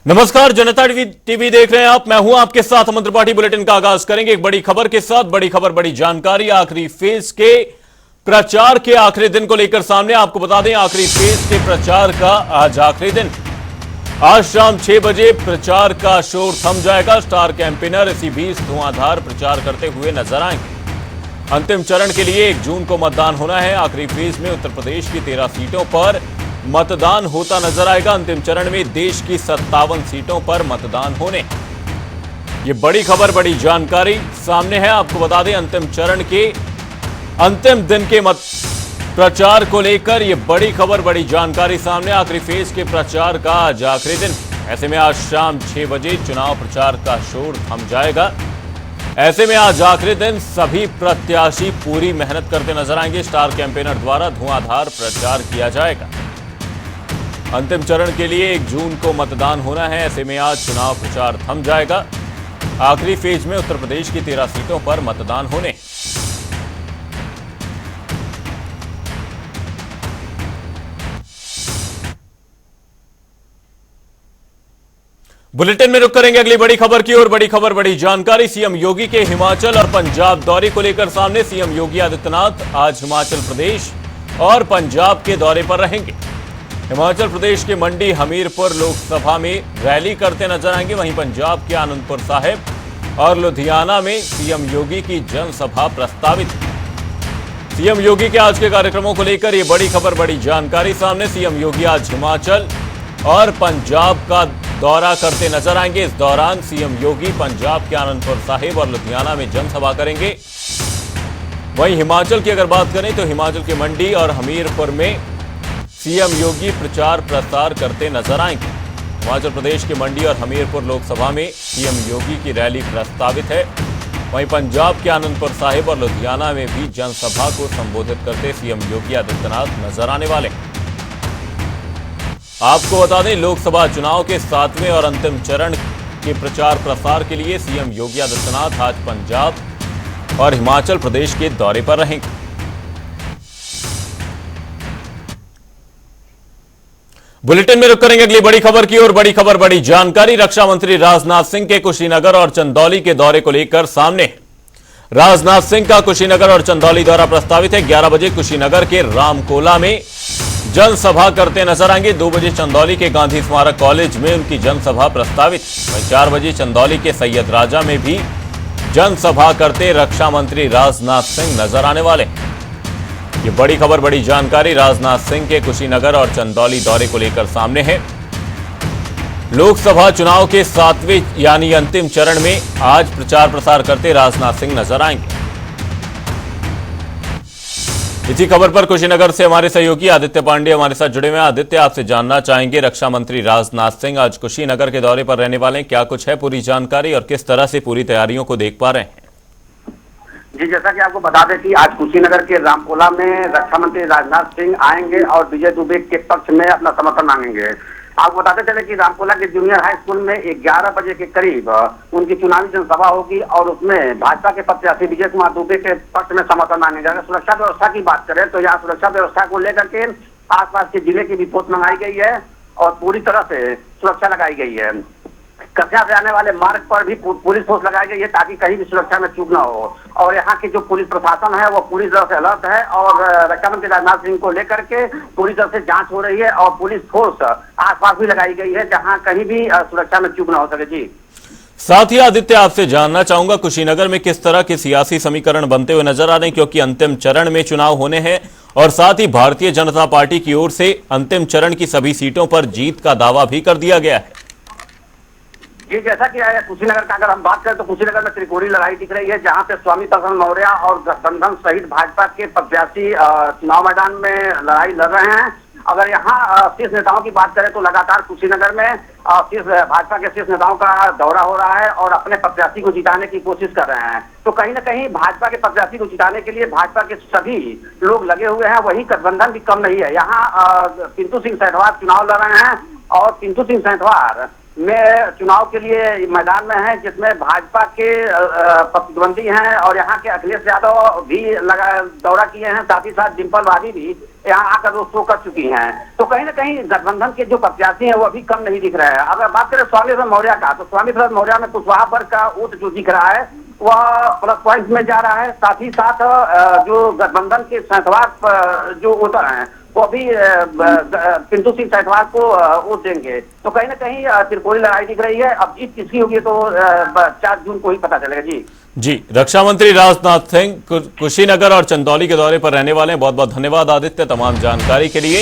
नमस्कार, जनता टीवी देख रहे हैं आप। मैं हूं आपके साथ। अमन त्रिपाठी। बुलेटिन का आगाज करेंगे एक बड़ी खबर के साथ। बड़ी खबर, बड़ी जानकारी आखिरी फेज के प्रचार के आखिरी दिन को लेकर सामने। आपको बता दें, आखिरी फेज के प्रचार का आज आखिरी दिन। आज शाम 6 बजे प्रचार का शोर थम जाएगा। स्टार कैंपेनर इसी बीच धुआंधार प्रचार करते हुए नजर आएंगे। अंतिम चरण के लिए 1 जून को मतदान होना है। आखिरी फेज में उत्तर प्रदेश की 13 सीटों पर मतदान होता नजर आएगा। अंतिम चरण में देश की 57 सीटों पर मतदान होने। ये बड़ी खबर, बड़ी जानकारी सामने है। आपको बता दें, अंतिम चरण के अंतिम दिन के प्रचार को लेकर ये बड़ी खबर, बड़ी जानकारी सामने। आखिरी फेज के प्रचार का आज आखिरी दिन। ऐसे में आज शाम 6 बजे चुनाव प्रचार का शोर थम जाएगा। ऐसे में आज आखिरी दिन सभी प्रत्याशी पूरी मेहनत करते नजर आएंगे। स्टार कैंपेनर द्वारा धुआंधार प्रचार किया जाएगा। अंतिम चरण के लिए 1 जून को मतदान होना है। ऐसे में आज चुनाव प्रचार थम जाएगा। आखिरी फेज में उत्तर प्रदेश की 13 सीटों पर मतदान होने। बुलेटिन में रुक करेंगे अगली बड़ी खबर की ओर। बड़ी खबर, बड़ी जानकारी सीएम योगी के हिमाचल और पंजाब दौरे को लेकर सामने। सीएम योगी आदित्यनाथ आज हिमाचल प्रदेश और पंजाब के दौरे पर रहेंगे। हिमाचल प्रदेश के मंडी हमीरपुर लोकसभा में रैली करते नजर आएंगे। वहीं पंजाब के आनंदपुर साहिब और लुधियाना में सीएम योगी की जनसभा प्रस्तावित। सीएम योगी के आज के कार्यक्रमों को लेकर यह बड़ी खबर, बड़ी जानकारी सामने। सीएम योगी आज हिमाचल और पंजाब का दौरा करते नजर आएंगे। इस दौरान सीएम योगी पंजाब के आनंदपुर साहिब और लुधियाना में जनसभा करेंगे। वहीं हिमाचल की अगर बात करें तो हिमाचल के मंडी और हमीरपुर में सीएम योगी प्रचार प्रसार करते नजर आएंगे। हिमाचल प्रदेश के मंडी और हमीरपुर लोकसभा में सीएम योगी की रैली प्रस्तावित है। वहीं पंजाब के आनंदपुर साहिब और लुधियाना में भी जनसभा को संबोधित करते सीएम योगी आदित्यनाथ नजर आने वाले। आपको बता दें, लोकसभा चुनाव के 7वें और अंतिम चरण के प्रचार प्रसार के लिए सीएम योगी आदित्यनाथ आज पंजाब और हिमाचल प्रदेश के दौरे पर रहेंगे। बुलेटिन में रुक करेंगे अगली बड़ी खबर की ओर। बड़ी खबर, बड़ी जानकारी रक्षा मंत्री राजनाथ सिंह के कुशीनगर और चंदौली के दौरे को लेकर सामने। राजनाथ सिंह का कुशीनगर और चंदौली दौरा प्रस्तावित है। 11 बजे कुशीनगर के रामकोला में जनसभा करते नजर आएंगे। 2 बजे चंदौली के गांधी स्मारक कॉलेज में उनकी जनसभा प्रस्तावित। वहीं 4 बजे चंदौली के सैयद राजा में भी जनसभा करते रक्षा मंत्री राजनाथ सिंह नजर आने वाले। ये बड़ी खबर, बड़ी जानकारी राजनाथ सिंह के कुशीनगर और चंदौली दौरे को लेकर सामने है। लोकसभा चुनाव के 7वें यानी अंतिम चरण में आज प्रचार प्रसार करते राजनाथ सिंह नजर आएंगे। इसी खबर पर कुशीनगर से हमारे सहयोगी आदित्य पांडे हमारे साथ जुड़े हुए हैं। आदित्य, आपसे जानना चाहेंगे, रक्षा मंत्री राजनाथ सिंह आज कुशीनगर के दौरे पर रहने वाले हैं। क्या कुछ है पूरी जानकारी और किस तरह से पूरी तैयारियों को देख पा रहे हैं? जी, जैसा कि आपको बता दें कि आज कुशीनगर के रामकोला में रक्षा मंत्री राजनाथ सिंह आएंगे और विजय दुबे के पक्ष में अपना समर्थन मांगेंगे। आपको बताते चले कि रामकोला के जूनियर हाई स्कूल में 11 बजे के करीब उनकी चुनावी जनसभा होगी और उसमें भाजपा के प्रत्याशी विजय कुमार दुबे के पक्ष में समर्थन मांगेंगे। अगर सुरक्षा व्यवस्था की बात करें तो यहाँ सुरक्षा व्यवस्था को लेकर के आसपास के जिले की रिपोर्ट मंगाई गई है और पूरी तरह से सुरक्षा लगाई गई है। कस्या से आने वाले मार्ग पर भी पुलिस फोर्स लगाई गई है ताकि कहीं भी सुरक्षा में चूक न हो। और यहाँ की जो पुलिस प्रशासन है वो पूरी तरह से अलर्ट है और रक्षा मंत्री राजनाथ सिंह को लेकर के पूरी तरह से जांच हो रही है और पुलिस फोर्स आसपास भी लगाई गई है जहाँ कहीं भी सुरक्षा में चूक न हो सके। जी, साथ ही आदित्य, आपसे जानना चाहूंगा कुशीनगर में किस तरह के सियासी समीकरण बनते हुए नजर आ रहे हैं, क्योंकि अंतिम चरण में चुनाव होने हैं और साथ ही भारतीय जनता पार्टी की ओर से अंतिम चरण की सभी सीटों पर जीत का दावा भी कर दिया गया है। जी, जैसा कि कुशीनगर का अगर हम बात करें तो कुशीनगर में त्रिकोणीय लड़ाई दिख रही है जहां पे स्वामी प्रसन्न मौर्य और गठबंधन सहित भाजपा के प्रत्याशी चुनाव मैदान में लड़ाई लड़ रहे हैं। अगर यहाँ शीर्ष नेताओं की बात करें तो लगातार कुशीनगर में भाजपा के शीर्ष नेताओं का दौरा हो रहा है और अपने प्रत्याशी को जिताने की कोशिश कर रहे हैं। तो कहीं ना कहीं भाजपा के प्रत्याशी को जिताने के लिए भाजपा के सभी लोग लगे हुए हैं। वही गठबंधन भी कम नहीं है। यहाँ पिंटू सिंह सेठवार चुनाव लड़ रहे हैं और पिंटू सिंह सेठवार में चुनाव के लिए मैदान में है जिसमें भाजपा के प्रतिद्वंदी हैं और यहाँ के अखिलेश यादव भी दौरा किए हैं। साथ ही साथ डिम्पल वादी भी यहाँ आकर रोड शो कर चुकी हैं। तो कहीं ना कहीं गठबंधन के जो प्रत्याशी हैं वो अभी कम नहीं दिख रहे हैं। अगर बात करें स्वामी प्रसाद मौर्य का, तो स्वामी प्रसाद मौर्य में कुशवाहा वर्ग का वोट जो दिख रहा है वह प्लस पॉइंट में जा रहा है। साथ ही साथ जो गठबंधन के सहतवाद जो वोटर हैं वो अभी पिंटू सिंह सहतवाद को वोट देंगे। तो कहीं ना कहीं त्रिकोणीय लड़ाई दिख रही है। अब जीत किसकी होगी तो 4 जून को ही पता चलेगा। जी, रक्षा मंत्री राजनाथ सिंह कुशीनगर और चंदौली के दौरे पर रहने वाले हैं। बहुत बहुत धन्यवाद आदित्य तमाम जानकारी के लिए।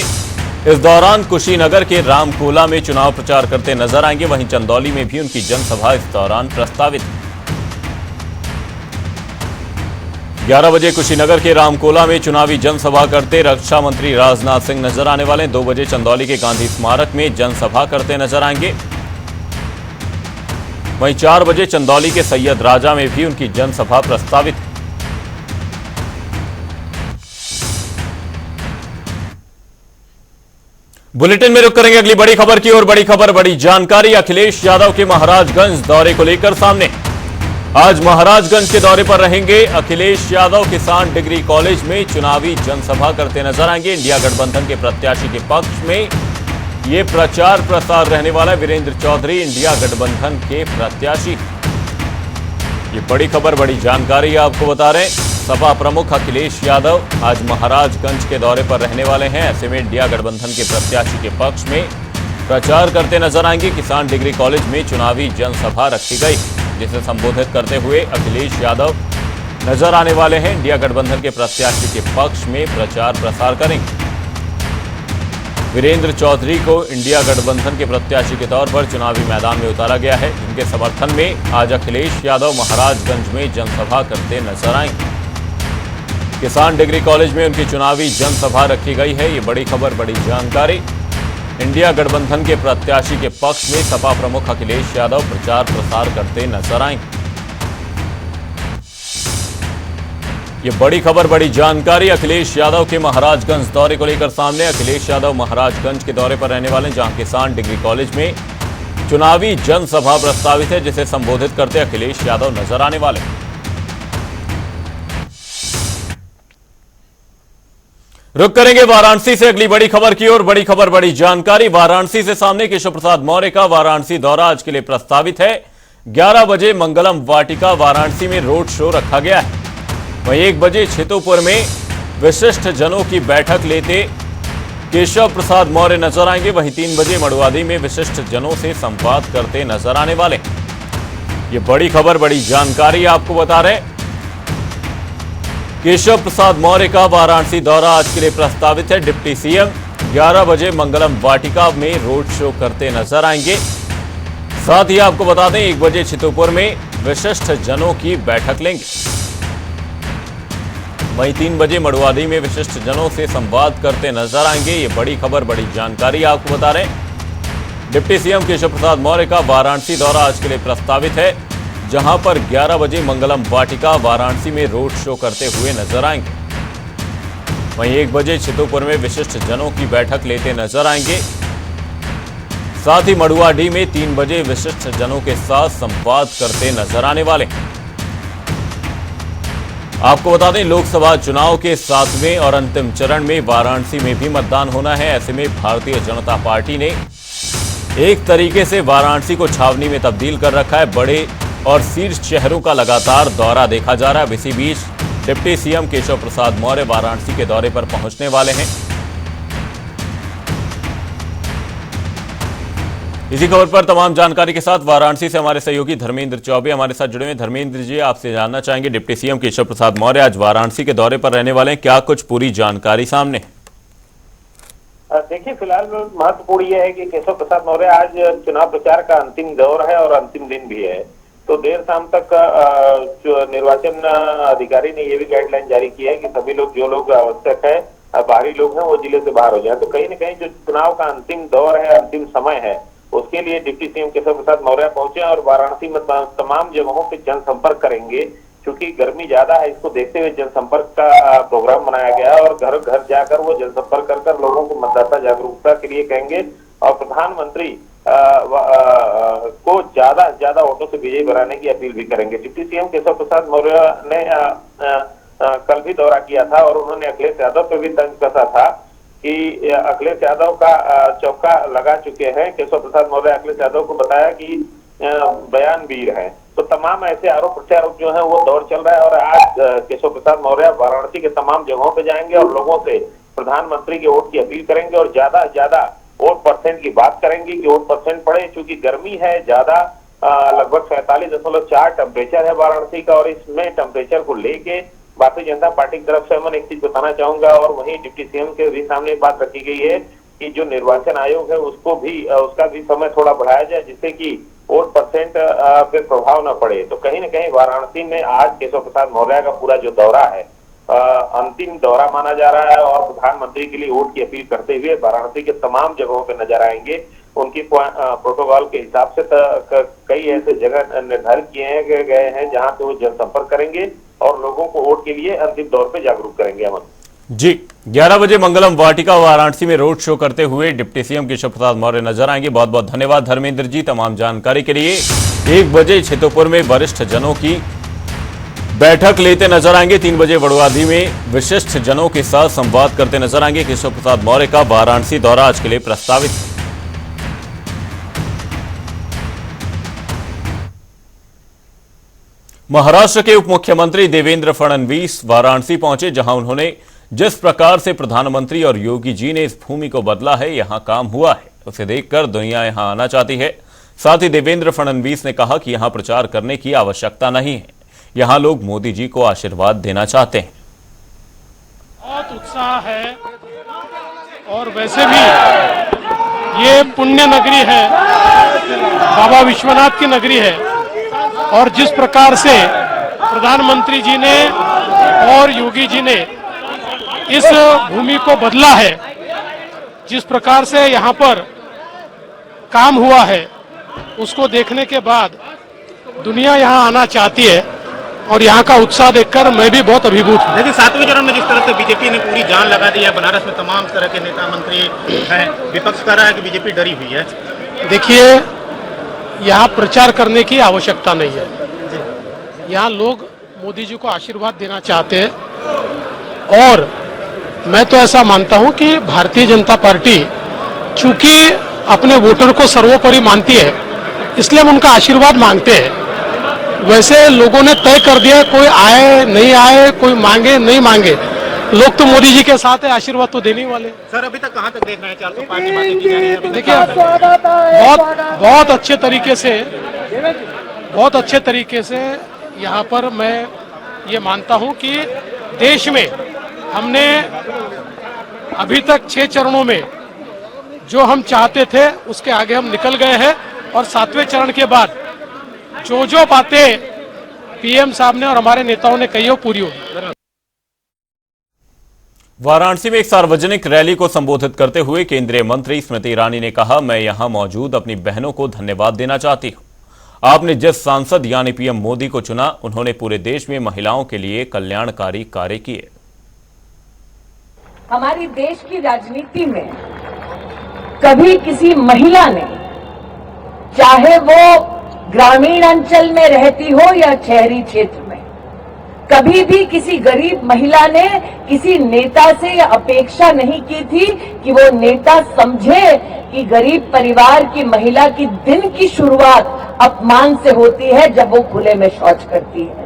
इस दौरान कुशीनगर के रामकोला में चुनाव प्रचार करते नजर आएंगे, वहीं चंदौली में भी उनकी जनसभा इस दौरान प्रस्तावित। 11 बजे कुशीनगर के रामकोला में चुनावी जनसभा करते रक्षा मंत्री राजनाथ सिंह नजर आने वाले हैं। 2 बजे चंदौली के गांधी स्मारक में जनसभा करते नजर आएंगे। वहीं 4 बजे चंदौली के सैयद राजा में भी उनकी जनसभा प्रस्तावित है। बुलेटिन में रुक करेंगे अगली बड़ी खबर की और बड़ी खबर बड़ी जानकारी अखिलेश यादव के महाराजगंज दौरे को लेकर सामने। आज महाराजगंज के दौरे पर रहेंगे अखिलेश यादव। किसान डिग्री कॉलेज में चुनावी जनसभा करते नजर आएंगे। इंडिया गठबंधन के प्रत्याशी के पक्ष में ये प्रचार प्रसार रहने वाला है। वीरेंद्र चौधरी इंडिया गठबंधन के प्रत्याशी। ये बड़ी खबर बड़ी जानकारी आपको बता रहे हैं। सपा प्रमुख अखिलेश यादव आज महाराजगंज के दौरे पर रहने वाले हैं। ऐसे में इंडिया गठबंधन के प्रत्याशी के पक्ष में प्रचार करते नजर आएंगे। किसान डिग्री कॉलेज में चुनावी जनसभा रखी गई, जिसे संबोधित करते हुए अखिलेश यादव नजर आने वाले हैं। इंडिया गठबंधन के प्रत्याशी के पक्ष में प्रचार प्रसार करेंगे। वीरेंद्र चौधरी को इंडिया गठबंधन के प्रत्याशी के तौर पर चुनावी मैदान में उतारा गया है, जिनके समर्थन में आज अखिलेश यादव महाराजगंज में जनसभा करते नजर आएंगे। किसान डिग्री कॉलेज में उनकी चुनावी जनसभा रखी गई है। ये बड़ी खबर बड़ी जानकारी। इंडिया गठबंधन के प्रत्याशी के पक्ष में सपा प्रमुख अखिलेश यादव प्रचार प्रसार करते नजर आएंगे। ये बड़ी खबर बड़ी जानकारी अखिलेश यादव के महाराजगंज दौरे को लेकर सामने। अखिलेश यादव महाराजगंज के दौरे पर रहने वाले, जहां किसान डिग्री कॉलेज में चुनावी जनसभा प्रस्तावित है, जिसे संबोधित करते अखिलेश यादव नजर आने वाले। रुक करेंगे वाराणसी से अगली बड़ी खबर की ओर। बड़ी खबर बड़ी जानकारी वाराणसी से सामने। केशव प्रसाद मौर्य का वाराणसी दौरा आज के लिए प्रस्तावित है। 11 बजे मंगलम वाटिका वाराणसी में रोड शो रखा गया है। वहीं 1 बजे छितोपुर में विशिष्ट जनों की बैठक लेते केशव प्रसाद मौर्य नजर आएंगे। वहीं 3 बजे मड़ुआदी में विशिष्ट जनों से संवाद करते नजर आने वाले। ये बड़ी खबर बड़ी जानकारी आपको बता रहे हैं। केशव प्रसाद मौर्य का वाराणसी दौरा आज के लिए प्रस्तावित है। डिप्टी सीएम 11 बजे मंगलम वाटिका में रोड शो करते नजर आएंगे। साथ ही आपको बता दें 1 बजे छितोपुर में विशिष्ट जनों की बैठक लेंगे। वहीं 3 बजे मड़ुआदी में विशिष्ट जनों से संवाद करते नजर आएंगे। ये बड़ी खबर बड़ी जानकारी आपको बता रहे हैं। डिप्टी सीएम केशव प्रसाद मौर्य का वाराणसी दौरा आज के लिए प्रस्तावित है, जहां पर 11 बजे मंगलम वाटिका वाराणसी में रोड शो करते हुए नजर आएंगे। वहीं 1 बजे छितोपुर में विशिष्ट जनों की बैठक लेते नजर आएंगे। साथ ही मड़ुआडी में 3 बजे विशिष्ट जनों के साथ संवाद करते नजर आने वाले। आपको बता दें लोकसभा चुनाव के 7वें और अंतिम चरण में वाराणसी में भी मतदान होना है। ऐसे में भारतीय जनता पार्टी ने एक तरीके से वाराणसी को छावनी में तब्दील कर रखा है। बड़े और शीर्ष शहरों का लगातार दौरा देखा जा रहा है। इसी बीच डिप्टी सीएम केशव प्रसाद मौर्य वाराणसी के दौरे पर पहुंचने वाले हैं। इसी खबर पर तमाम जानकारी के साथ वाराणसी से हमारे सहयोगी धर्मेंद्र चौबे हमारे साथ जुड़े हुए। धर्मेंद्र जी, आपसे जानना चाहेंगे डिप्टी सीएम केशव प्रसाद मौर्य आज वाराणसी के दौरे पर रहने वाले हैं, क्या कुछ पूरी जानकारी सामने? देखिए, फिलहाल महत्वपूर्ण यह है कि केशव प्रसाद मौर्य आज चुनाव प्रचार का अंतिम दौर है और अंतिम दिन भी है। तो देर शाम तक निर्वाचन अधिकारी ने यह भी गाइडलाइन जारी की है कि सभी लोग, जो लोग आवश्यक है, बाहरी लोग हैं, वो जिले से बाहर हो जाए। तो कहीं न कहीं जो चुनाव का अंतिम दौर है, अंतिम समय है, उसके लिए डिप्टी सीएम केशव प्रसाद मौर्य पहुंचे और वाराणसी में तमाम जगहों पे जनसंपर्क करेंगे। क्योंकि गर्मी ज्यादा है, इसको देखते हुए जनसंपर्क का प्रोग्राम बनाया गया है और घर घर जाकर वो जनसंपर्क कर लोगों को मतदाता जागरूकता के लिए कहेंगे और प्रधानमंत्री को ज्यादा से ज्यादा वोटों से विजयी बनाने की अपील भी करेंगे। डिप्टी सीएम केशव प्रसाद मौर्य ने कल भी दौरा किया था और उन्होंने अखिलेश यादव पर भी तंज कसा था कि अखिलेश यादव का चौका लगा चुके हैं। केशव प्रसाद मौर्य अखिलेश यादव को बताया कि बयान वीर है। तो तमाम ऐसे आरोप प्रत्यारोप जो है वो दौर चल रहा है। और आज केशव प्रसाद मौर्य वाराणसी के तमाम जगहों पे जाएंगे और लोगों से प्रधानमंत्री के वोट की अपील करेंगे और ज्यादा से ज्यादा वोट परसेंट की बात करेंगे कि वोट परसेंट पड़े, क्योंकि गर्मी है ज्यादा, लगभग 47.4 टेम्परेचर है वाराणसी का। और इसमें टेम्परेचर को लेके भारतीय जनता पार्टी की तरफ से मैं एक चीज बताना चाहूंगा, और वहीं डिप्टी सीएम के भी सामने बात रखी गई है कि जो निर्वाचन आयोग है उसका भी समय थोड़ा बढ़ाया जाए, जिससे कि वोट परसेंट पे प्रभाव न पड़े। तो कहीं न कहीं वाराणसी में आज केशव प्रसाद मौर्य का पूरा जो दौरा है अंतिम दौरा माना जा रहा है और प्रधानमंत्री के लिए वोट की अपील करते हुए वाराणसी के तमाम जगहों पे नजर आएंगे। उनकी प्रोटोकॉल के हिसाब से कई ऐसे जगह निर्धारित किए गए हैं जहां पे वो जनसंपर्क करेंगे और लोगों को वोट के लिए अंतिम दौर पे जागरूक करेंगे। अमन जी, 11 बजे मंगलम वाटिका वाराणसी में रोड शो करते हुए डिप्टी सीएम केशव प्रसाद मौर्य नजर आएंगे। बहुत बहुत धन्यवाद धर्मेंद्र जी तमाम जानकारी के लिए। 1 बजे छेतोपुर में वरिष्ठ जनों की बैठक लेते नजर आएंगे। 3 बजे बड़वादी में विशिष्ट जनों के साथ संवाद करते नजर आएंगे। केशव प्रसाद मौर्य का वाराणसी दौरा आज के लिए प्रस्तावित है। महाराष्ट्र के उप मुख्यमंत्री देवेंद्र फडणवीस वाराणसी पहुंचे, जहां उन्होंने जिस प्रकार से प्रधानमंत्री और योगी जी ने इस भूमि को बदला है, यहां काम हुआ है, उसे देखकर दुनिया यहां आना चाहती है। साथ ही देवेंद्र फडणवीस ने कहा कि यहां प्रचार करने की आवश्यकता नहीं है, यहां लोग मोदी जी को आशीर्वाद देना चाहते हैं। बहुत उत्साह है और वैसे भी ये पुण्य नगरी है, बाबा विश्वनाथ की नगरी है। और जिस प्रकार से प्रधानमंत्री जी ने और योगी जी ने इस भूमि को बदला है, जिस प्रकार से यहाँ पर काम हुआ है, उसको देखने के बाद दुनिया यहाँ आना चाहती है और यहाँ का उत्साह देखकर मैं भी बहुत अभिभूत हूँ। लेकिन 7वें चरण में जिस तरह से बीजेपी ने पूरी जान लगा दी है, बनारस में तमाम तरह के नेता मंत्री हैं, विपक्ष कह रहा है कि बीजेपी डरी हुई है। देखिए, यहाँ प्रचार करने की आवश्यकता नहीं है। यहाँ लोग मोदी जी को आशीर्वाद देना चाहते हैं और मैं तो ऐसा मानता हूँ कि भारतीय जनता पार्टी चूंकि अपने वोटर को सर्वोपरि मानती है, इसलिए हम उनका आशीर्वाद मांगते हैं। वैसे लोगों ने तय कर दिया, कोई आए नहीं आए, कोई मांगे नहीं मांगे, लोग तो मोदी जी के साथ है, आशीर्वाद तो देने वाले। सर अभी तक कहां तक देख रहे हैं 405 की बातें की जा रही है? देखिए, बहुत अच्छे तरीके से यहाँ पर मैं ये मानता हूँ कि देश में हमने अभी तक 6 चरणों में जो हम चाहते थे उसके आगे हम निकल गए हैं और 7वें चरण के बाद जो बातें पीएम साहब ने और हमारे नेताओं ने कही हो पूरी होगी। वाराणसी में एक सार्वजनिक रैली को संबोधित करते हुए केंद्रीय मंत्री स्मृति ईरानी ने कहा, मैं यहां मौजूद अपनी बहनों को धन्यवाद देना चाहती हूं। आपने जिस सांसद यानी पीएम मोदी को चुना, उन्होंने पूरे देश में महिलाओं के लिए कल्याणकारी कार्य किए। हमारी देश की राजनीति में कभी किसी महिला ने, चाहे वो ग्रामीण अंचल में रहती हो या शहरी क्षेत्र में, कभी भी किसी गरीब महिला ने किसी नेता से यह अपेक्षा नहीं की थी कि वो नेता समझे कि गरीब परिवार की महिला की दिन की शुरुआत अपमान से होती है जब वो खुले में शौच करती है।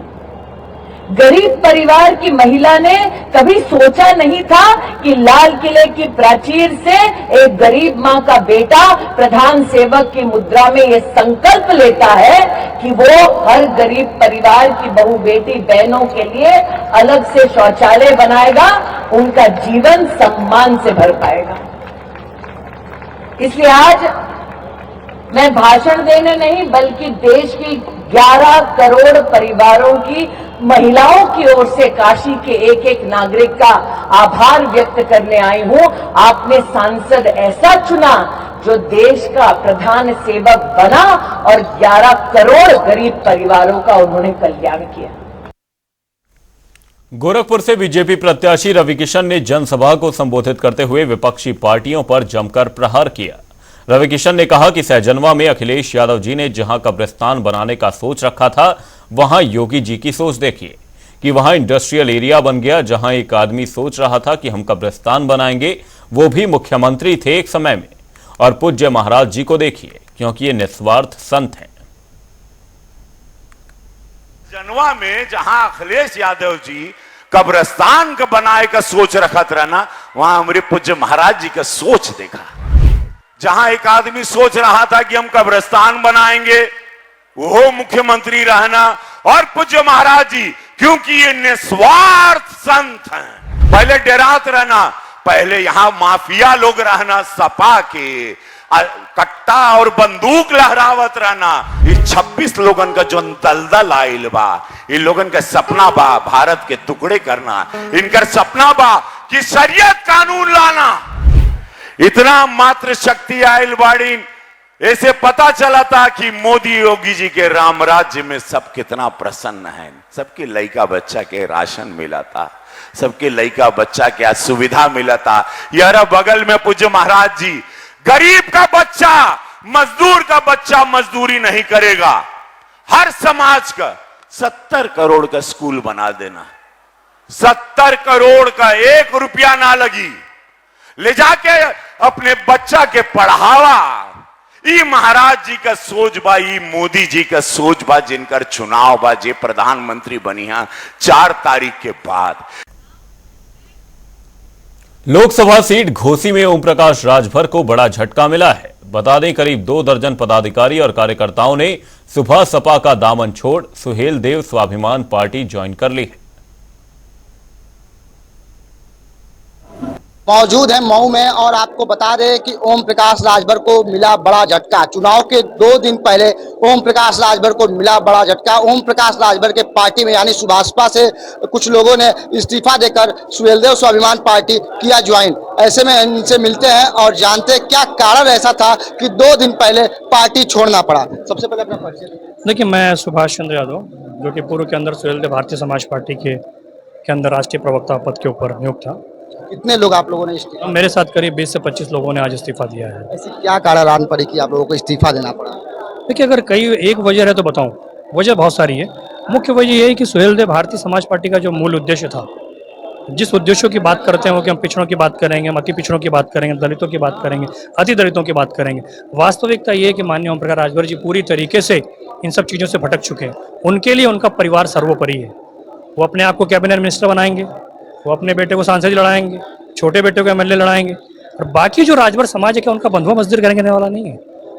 गरीब परिवार की महिला ने कभी सोचा नहीं था कि लाल किले की प्राचीर से एक गरीब मां का बेटा प्रधान सेवक की मुद्रा में ये संकल्प लेता है कि वो हर गरीब परिवार की बहू बेटी बहनों के लिए अलग से शौचालय बनाएगा, उनका जीवन सम्मान से भर पाएगा। इसलिए आज मैं भाषण देने नहीं बल्कि देश की 11 करोड़ परिवारों की महिलाओं की ओर से काशी के एक एक नागरिक का आभार व्यक्त करने आई हूं। आपने सांसद ऐसा चुना जो देश का प्रधान सेवक बना और 11 करोड़ गरीब परिवारों का उन्होंने कल्याण किया। गोरखपुर से बीजेपी प्रत्याशी रविकिशन ने जनसभा को संबोधित करते हुए विपक्षी पार्टियों पर जमकर प्रहार किया। रविकिशन ने कहा कि सहजनवा में अखिलेश यादव जी ने जहां कब्रिस्तान बनाने का सोच रखा था, वहां योगी जी की सोच देखिए कि वहां इंडस्ट्रियल एरिया बन गया। जहां एक आदमी सोच रहा था कि हम कब्रिस्तान बनाएंगे, वो भी मुख्यमंत्री थे एक समय में। और पूज्य महाराज जी को देखिए, क्योंकि ये निस्वार्थ संत हैं। जनवा में जहां अखिलेश यादव जी कब्रिस्तान का बनाए का सोच रखत रहना, वहां हमारे पूज्य महाराज जी का सोच देखा। जहां एक आदमी सोच रहा था कि हम कब्रिस्तान बनाएंगे, वो मुख्यमंत्री रहना, और पूज्य महाराज जी क्योंकि ये निस्वार्थ संत हैं, पहले डरात रहना, पहले यहां माफिया लोग रहना, सपा के कट्टा और बंदूक लहरावत रहना। ये 26 लोगन का जो दलदल आइल बा, इन लोगन का सपना बा भारत के टुकड़े करना, इनका सपना बा कि शरीयत कानून लाना। इतना मात्र शक्ति आइल बाड़ी, ऐसे पता चला था कि मोदी योगी जी के राम राज्य में सब कितना प्रसन्न है। सबके लड़का बच्चा के राशन मिला था, सबके लड़का बच्चा के सुविधा मिला था। यार बगल में पूज्य महाराज जी, गरीब का बच्चा, मजदूर का बच्चा मजदूरी नहीं करेगा, हर समाज का 70 करोड़ का स्कूल बना देना, 70 करोड़ का 1 रुपया ना लगी, ले जाके अपने बच्चा के पढ़ावा। ई महाराज जी का सोच बा, ई मोदी जी का सोच बा, जिनकर चुनाव बा, जे प्रधानमंत्री बनिया 4 तारीख के बाद। लोकसभा सीट घोसी में ओम प्रकाश राजभर को बड़ा झटका मिला है। बता दें, करीब 2 दर्जन पदाधिकारी और कार्यकर्ताओं ने सुबह सपा का दामन छोड़ सुहेलदेव स्वाभिमान पार्टी ज्वाइन कर ली है। मौजूद है मऊ में, और आपको बता दें कि ओम प्रकाश राजभर को मिला बड़ा झटका। चुनाव के 2 दिन पहले ओम प्रकाश राजभर को मिला बड़ा झटका। ओम प्रकाश राजभर के पार्टी में यानी सुभाषपा से कुछ लोगों ने इस्तीफा देकर सुहेलदेव स्वाभिमान पार्टी किया ज्वाइन। ऐसे में इनसे मिलते हैं और जानते हैं क्या कारण ऐसा था कि 2 दिन पहले पार्टी छोड़ना पड़ा। सबसे पहले अपना परिचय। देखिए, मैं सुभाष चंद्र यादव, जो कि पूर्व के अंदर सुहेलदेव भारतीय समाज पार्टी के अंदर राष्ट्रीय प्रवक्ता पद के ऊपर नियुक्त था। कितने लोग आप लोगों ने इस्तीफा? मेरे साथ करीब 20 से 25 लोगों ने आज इस्तीफा दिया है। ऐसी क्या कारण पड़ी कि आप लोगों को इस्तीफा देना पड़ा? देखिए, अगर एक वजह है तो बताऊं। वजह बहुत सारी है। मुख्य वजह यह है कि सुहेलदेव भारतीय समाज पार्टी का जो मूल उद्देश्य था, जिस उद्देश्यों की बात करते हैं वो कि हम पिछड़ों की बात करेंगे, अति पिछड़ों की बात करेंगे, दलितों की बात करेंगे, अति दलितों की बात करेंगे। वास्तविकता ये है कि माननीय ओम प्रकाश राजभर जी पूरी तरीके से इन सब चीज़ों से भटक चुके हैं। उनके लिए उनका परिवार सर्वोपरि है। वो अपने आप को कैबिनेट मिनिस्टर बनाएंगे, वो अपने बेटे को सांसद लड़ाएंगे, छोटे बेटे को एमएलए लड़ाएंगे, और बाकी जो राजभर समाज है क्या उनका बंधुआ मजदूर करने वाला नहीं है।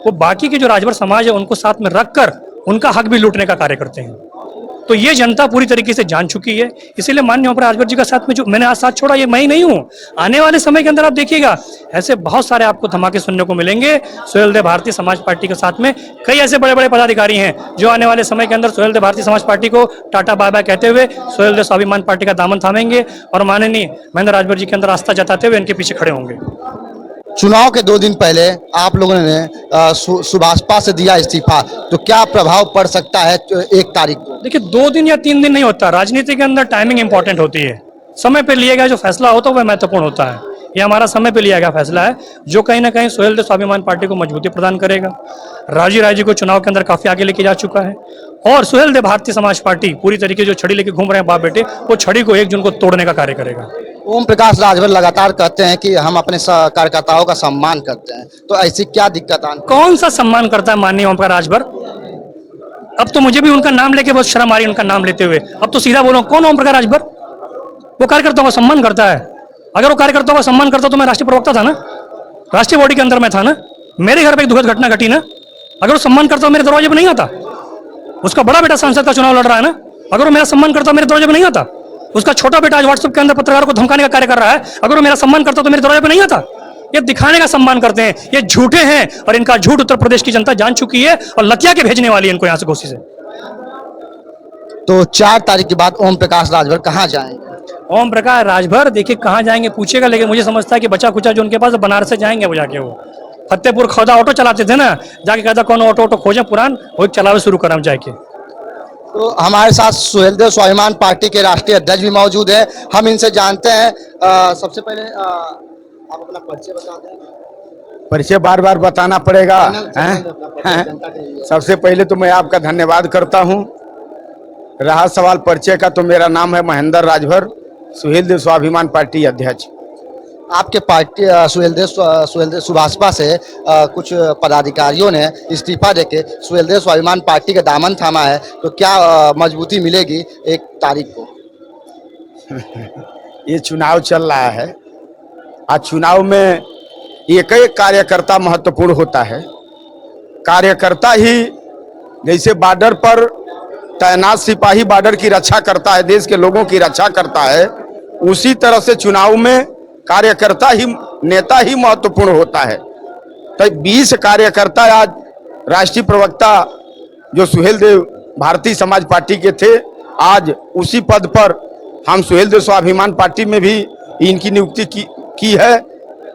वो बाकी के जो राजभर समाज है उनको साथ में रखकर उनका हक भी लूटने का कार्य करते हैं। तो ये जनता पूरी तरीके से जान चुकी है। इसीलिए माननीय ओम प्रकाश राजभर जी का साथ में जो मैंने आज साथ छोड़ा, ये मैं ही नहीं हूँ। आने वाले समय के अंदर आप देखिएगा ऐसे बहुत सारे आपको धमाके सुनने को मिलेंगे। सुहेलदेव भारतीय समाज पार्टी के साथ में कई ऐसे बड़े बड़े पदाधिकारी हैं जो आने वाले समय के अंदर सुहेलदेव भारतीय समाज पार्टी को टाटा बाय बाय कहते हुए सुहेलदेव स्वाभिमान पार्टी का दामन थामेंगे और माननीय महेंद्र राजभर जी के अंदर आस्था जताते हुए इनके पीछे खड़े होंगे। चुनाव के 2 दिन पहले आप लोगों ने सुभाषपा से दिया इस्तीफा, तो क्या प्रभाव पड़ सकता है 1 तारीख को? देखिए, 2 दिन या 3 दिन नहीं होता। राजनीति के अंदर टाइमिंग इंपॉर्टेंट होती है। समय पे लिया गया जो फैसला होता है वह महत्वपूर्ण होता है। ये हमारा समय पे लिया गया फैसला है जो कहीं ना कहीं सुहेलदेव स्वाभिमान पार्टी को मजबूती प्रदान करेगा। राजी राय जी को चुनाव के अंदर काफी आगे लेके जा चुका है, और सुहेलदेव भारतीय समाज पार्टी पूरी तरीके जो छड़ी लेके घूम रहे हैं बाप बेटे, वो छड़ी को 1 जून को तोड़ने का कार्य करेगा। ओम प्रकाश राजभर लगातार कहते हैं कि हम अपने कार्यकर्ताओं का सम्मान करते हैं, तो ऐसी क्या दिक्कत आती? कौन सा सम्मान करता है माननीय ओम प्रकाश राजभर? अब तो मुझे भी उनका नाम लेके बहुत शर्म आ रही है, उनका नाम लेते हुए। अब तो सीधा बोलो, कौन ओम प्रकाश राजभर? वो कार्यकर्ताओं का सम्मान करता है। अगर वो कार्यकर्ताओं का सम्मान करता तो मैं राष्ट्रीय प्रवक्ता था ना, राष्ट्रीय बॉडी के अंदर मैं था ना, मेरे घर पे एक दुखद घटना घटी ना। अगर वो सम्मान करता मेरे दरवाजे पे नहीं आता। उसका बड़ा बेटा सांसद का चुनाव लड़ रहा है ना, अगर वो मेरा सम्मान करता मेरे दरवाजे पे नहीं आता। उसका छोटा बेटा आज व्हाट्सएप के अंदर पत्रकारों को धमकाने का कार्य कर रहा है, अगर वो मेरा सम्मान करता तो मेरे दरवाजे पे नहीं आता। ये दिखाने का सम्मान करते हैं, ये झूठे हैं, और इनका झूठ उत्तर प्रदेश की जनता जान चुकी है और लतिया के भेजने वाली है इनको यहाँ से घोसी से। तो 4 तारीख के बाद ओम प्रकाश राजभर कहाँ जाएंगे? ओम प्रकाश राजभर देखिए कहाँ जाएंगे पूछेगा, लेकिन मुझे समझता है कि बचा कुचा जो उनके पास बनारस से जाएंगे वो जाके। वो फतेहपुर खौदा ऑटो चलाते थे ना, जाके कहता कौन ऑटो खोजें पुरान, वो चलावे शुरू करा जाके। तो हमारे साथ सुहेलदेव स्वाभिमान पार्टी के राष्ट्रीय अध्यक्ष भी मौजूद है, हम इनसे जानते हैं। सबसे पहले आप अपना परिचय बता दें। परिचय बार बार बताना पड़ेगा? सबसे पहले तो मैं आपका धन्यवाद करता हूं। रहा सवाल परिचय का, तो मेरा नाम है महेंद्र राजभर, सुहेलदेव स्वाभिमान पार्टी अध्यक्ष। आपके पार्टी सुहेलदेव सुभाषपा से कुछ पदाधिकारियों ने इस्तीफा देके सुहेलदेव स्वाभिमान पार्टी का दामन थामा है, तो क्या मजबूती मिलेगी 1 तारीख को? ये चुनाव चल रहा है। आज चुनाव में एक एक कार्यकर्ता महत्वपूर्ण होता है। कार्यकर्ता ही जैसे बॉर्डर पर तैनात सिपाही बॉर्डर की रक्षा करता है, देश के लोगों की रक्षा करता है, उसी तरह से चुनाव में कार्यकर्ता ही, नेता ही महत्वपूर्ण होता है। तो 20 कार्यकर्ता आज राष्ट्रीय प्रवक्ता जो सुहेलदेव भारतीय समाज पार्टी के थे, आज उसी पद पर हम सुहेलदेव स्वाभिमान पार्टी में भी इनकी नियुक्ति की है।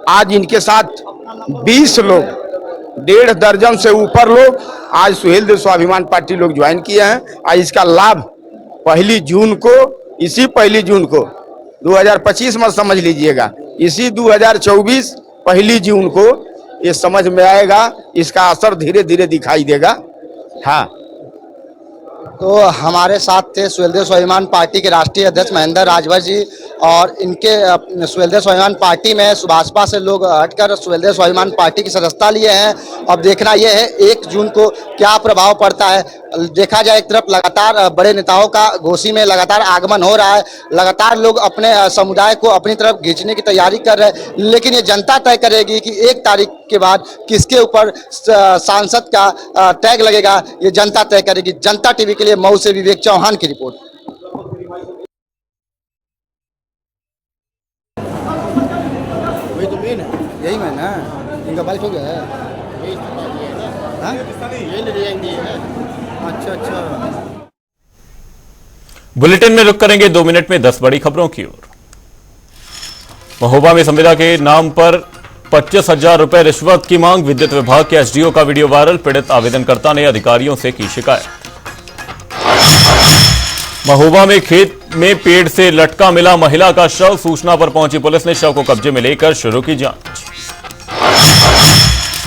आज इनके साथ 20 लोग, 1.5 दर्जन से ऊपर लोग आज सुहेलदेव स्वाभिमान पार्टी लोग ज्वाइन किए हैं। आज इसका लाभ 1 जून को, इसी 1 जून को 2025 मत समझ लीजिएगा, इसी 2024 1 जून को ये समझ में आएगा, इसका असर धीरे धीरे दिखाई देगा। हाँ, तो हमारे साथ थे सुहेलदेव स्वाभिमान पार्टी के राष्ट्रीय अध्यक्ष महेंद्र राजभर जी, और इनके सुहेलदेव स्वाभिमान पार्टी में सुभाषपा से लोग हटकर सुहेलदेव स्वाभिमान पार्टी की सदस्यता लिए हैं। अब देखना यह है 1 जून को क्या प्रभाव पड़ता है। देखा जाए, एक तरफ लगातार बड़े नेताओं का घोसी में लगातार आगमन हो रहा है, लगातार लोग अपने समुदाय को अपनी तरफ खींचने की तैयारी कर रहे हैं, लेकिन ये जनता तय करेगी कि 1 तारीख के बाद किसके ऊपर सांसद का टैग लगेगा, ये जनता तय करेगी। जनता टीवी के लिए मऊ से विवेक चौहान की रिपोर्ट। वही तो मेन है, यही मैं ना, इनका बारिश हो गया है। अच्छा। बुलेटिन में रुक करेंगे 2 मिनट में 10 बड़ी खबरों की ओर। महोबा में संविदा के नाम पर 25,000 रुपए रिश्वत की मांग, विद्युत विभाग के एसडीओ का वीडियो वायरल, पीड़ित आवेदनकर्ता ने अधिकारियों से की शिकायत। महोबा में खेत में पेड़ से लटका मिला महिला का शव, सूचना पर पहुंची पुलिस ने शव को कब्जे में लेकर शुरू की जांच।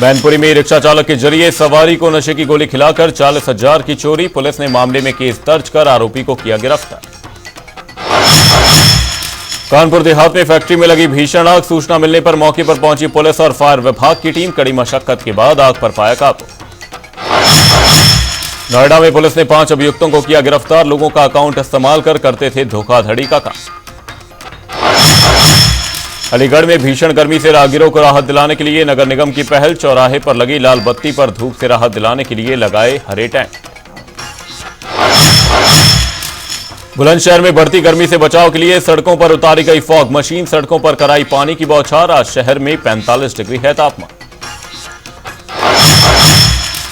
मैनपुरी में रिक्शा चालक के जरिए सवारी को नशे की गोली खिलाकर 40,000 की चोरी, पुलिस ने मामले में केस दर्ज कर आरोपी को किया गिरफ्तार। कानपुर देहात में फैक्ट्री में लगी भीषण आग, सूचना मिलने पर मौके पर पहुंची पुलिस और फायर विभाग की टीम, कड़ी मशक्कत के बाद आग पर पाया काबू। नोएडा में पुलिस ने 5 अभियुक्तों को किया गिरफ्तार, लोगों का अकाउंट इस्तेमाल कर करते थे धोखाधड़ी का काम। अलीगढ़ में भीषण गर्मी से राहगीरों को राहत दिलाने के लिए नगर निगम की पहल, चौराहे पर लगी लाल बत्ती पर धूप से राहत दिलाने के लिए लगाए हरे टैंक। बुलंदशहर में बढ़ती गर्मी से बचाव के लिए सड़कों पर उतारी गई फॉग मशीन, सड़कों पर कराई पानी की बौछार, आज शहर में 45 डिग्री है तापमान।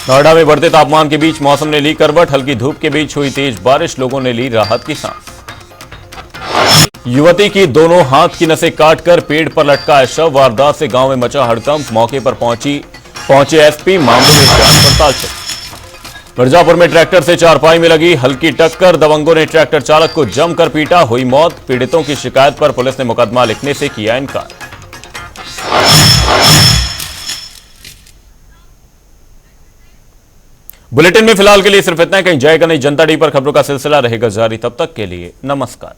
नोएडा में बढ़ते तापमान के बीच मौसम ने ली करवट, हल्की धूप के बीच हुई तेज बारिश, लोगों ने ली राहत की सांस। युवती की दोनों हाथ की नसें काटकर पेड़ पर लटका है शव, वारदात से गांव में मचा हड़कंप, मौके पर पहुंचे एसपी, मामले में जांच पड़ताल चली। मिर्जापुर में ट्रैक्टर से चारपाई में लगी हल्की टक्कर, दबंगों ने ट्रैक्टर चालक को जमकर पीटा, हुई मौत, पीड़ितों की शिकायत पर पुलिस ने मुकदमा लिखने से किया इनकार। बुलेटिन में फिलहाल के लिए सिर्फ इतना, कहीं जाएगा नहीं। जनता टीवी पर खबरों का सिलसिला रहेगा जारी, तब तक के लिए नमस्कार।